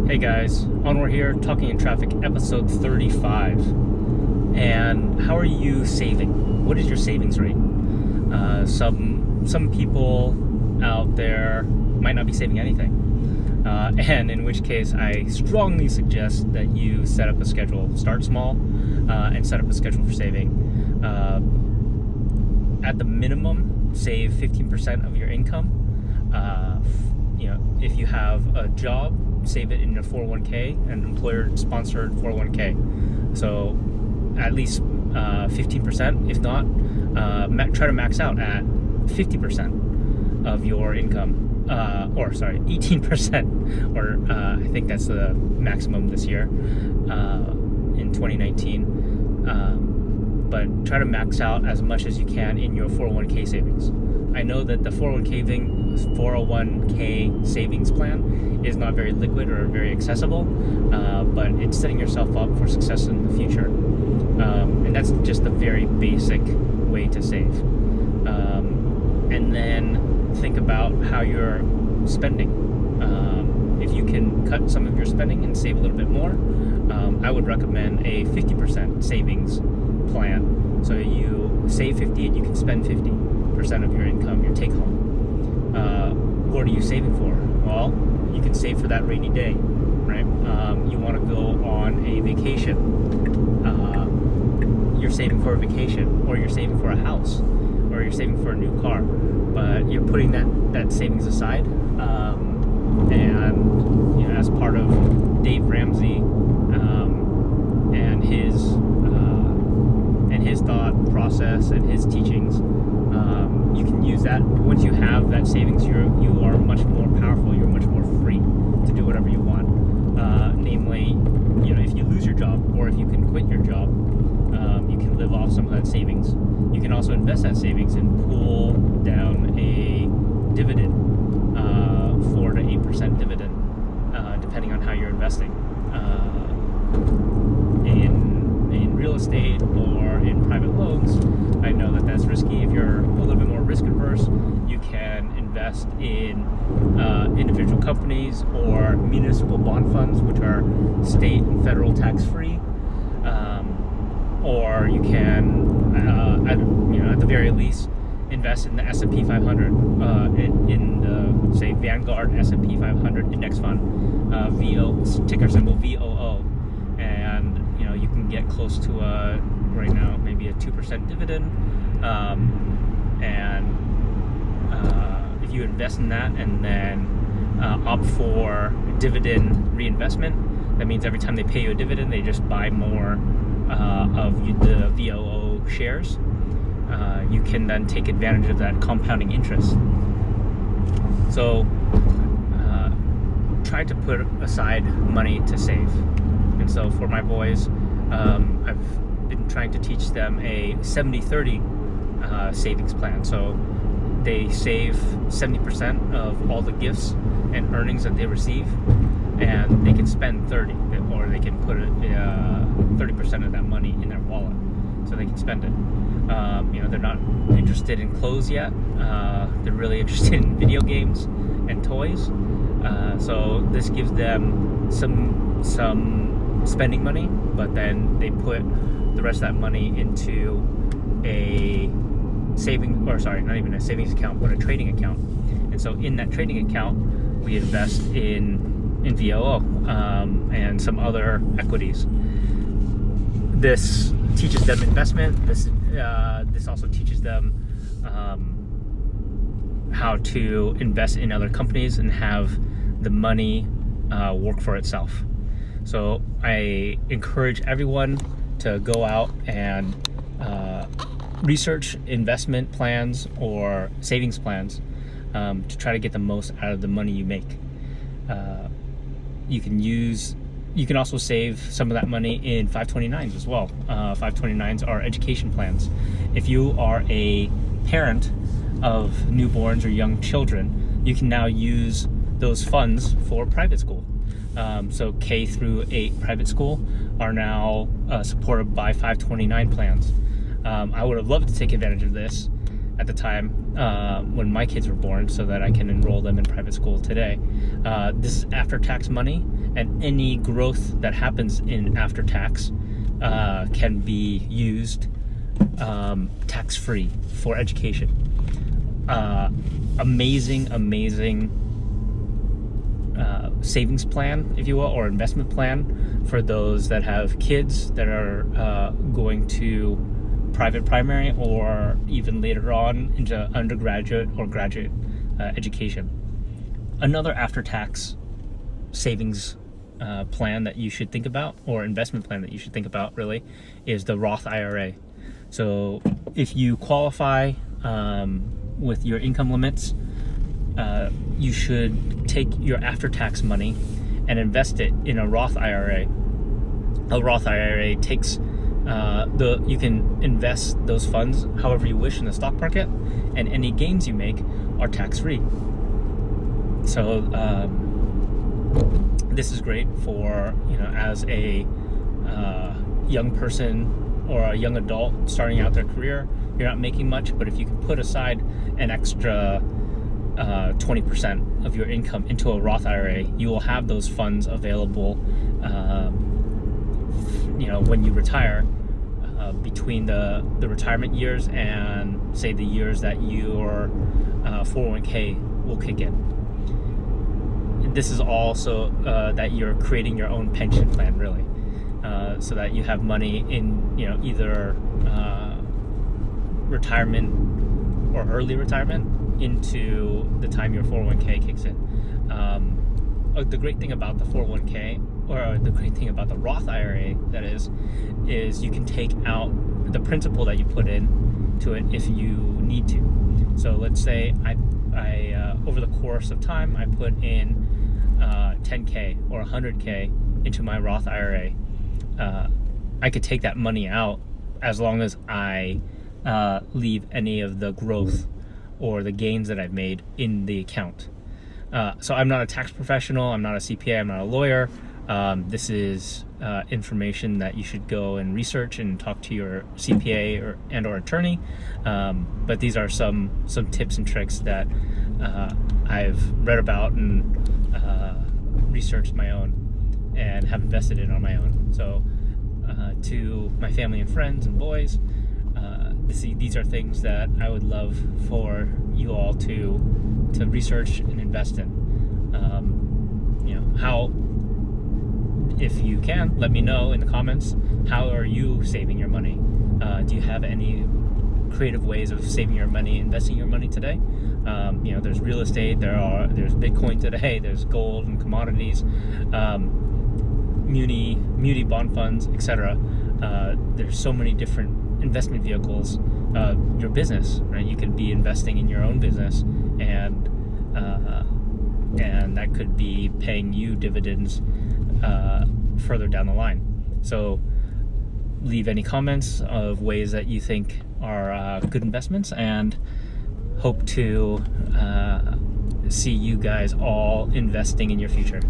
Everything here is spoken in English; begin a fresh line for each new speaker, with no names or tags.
Hey guys, Onward here, Talking in Traffic, episode 35. And how are you saving? What is your savings rate? Some people out there might not be saving anything. And in which case, I strongly suggest that you set up a schedule. Start small and set up a schedule for saving. At the minimum, save 15% of your income. If you have a job, save it in your 401k, an employer-sponsored 401k. So at least 15%. If not, try to max out at 50% of your income. 18%, or I think that's the maximum this year in 2019. But try to max out as much as you can in your 401k savings. I know that the 401k savings plan is not very liquid or very accessible, but it's setting yourself up for success in the future. And that's just the very basic way to save. And then think about how you're spending. If you can cut some of your spending and save a little bit more, I would recommend a 50% savings plan. So you save 50 and you can spend 50% of your income, your take home. What are you saving for? Well, you can save for that rainy day, right? You want to go on a vacation. You're saving for a vacation, or you're saving for a house, or you're saving for a new car. But you're putting that savings aside, and as part of Dave Ramsey and his thought process and his teachings. You can use that. Once you have that savings, you are much more powerful. You're much more free to do whatever you want. Namely, if you lose your job, or if you can quit your job, you can live off some of that savings. You can also invest that savings and pull down a dividend, 4 to 8% dividend, depending on how you're investing. In real estate or in private loans, I know that that's risky. If you're a little bit more risk adverse, you can invest in individual companies or municipal bond funds, which are state and federal tax free. Or you can, at the very least, invest in the S&P 500, in the, say, Vanguard S&P 500 index fund, ticker symbol VOO, and you can get close to right now maybe a 2% dividend, and if you invest in that and then opt for dividend reinvestment, that means every time they pay you a dividend, they just buy more of the VOO shares. You can then take advantage of that compounding interest. So try to put aside money to save. And so for my boys, I've been trying to teach them a 70-30 savings plan. So they save 70% of all the gifts and earnings that they receive, and they can spend 30, or they can put 30% of that money in their wallet, so they can spend it. They're not interested in clothes yet. They're really interested in video games and toys. So this gives them some spending money, but then they put the rest of that money into a not even a savings account, but a trading account. And so in that trading account, we invest in VOO and some other equities. This teaches them investment. This also teaches them how to invest in other companies and have the money work for itself. So I encourage everyone to go out and research investment plans or savings plans to try to get the most out of the money you make. You can also save some of that money in 529s as well. 529s are education plans. If you are a parent of newborns or young children, you can now use those funds for private school. So K through 8 private school are now supported by 529 plans. I would have loved to take advantage of this, at the time when my kids were born, so that I can enroll them in private school today. This is after-tax money, and any growth that happens in after-tax can be used tax-free for education. Amazing savings plan, if you will, or investment plan for those that have kids that are going to private primary or even later on into undergraduate or graduate education. Another after-tax savings plan that you should think about, or investment plan that you should think about, really, is the Roth IRA. So if you qualify with your income limits, you should take your after-tax money and invest it in a Roth IRA. A Roth IRA takes you can invest those funds however you wish in the stock market, and any gains you make are tax-free. So this is great for, as a young person or a young adult starting out their career. You're not making much, but if you can put aside an extra 20% of your income into a Roth IRA, you will have those funds available when you retire, between the retirement years and, say, the years that your 401k will kick in. This is also that you're creating your own pension plan, really, so that you have money in either retirement or early retirement into the time your 401k kicks in. The great thing about the 401k, or the great thing about the Roth IRA, that is you can take out the principal that you put in to it if you need to. So let's say I over the course of time, I put in 10k or 100k into my Roth IRA. I could take that money out as long as I leave any of the growth or the gains that I've made in the account. So I'm not a tax professional, I'm not a CPA, I'm not a lawyer. This is information that you should go and research and talk to your CPA or attorney. But these are some tips and tricks that I've read about and researched my own and have invested in on my own. So to my family and friends and boys, these are things that I would love for you all to research and invest in. How, if you can, let me know in the comments, how are you saving your money? Do you have any creative ways of saving your money, investing your money today? There's real estate, there's Bitcoin today, there's gold and commodities, muni bond funds, etc. There's so many different investment vehicles. Your business, right? You could be investing in your own business, and that could be paying you dividends further down the line. So leave any comments of ways that you think are good investments, and hope to see you guys all investing in your future.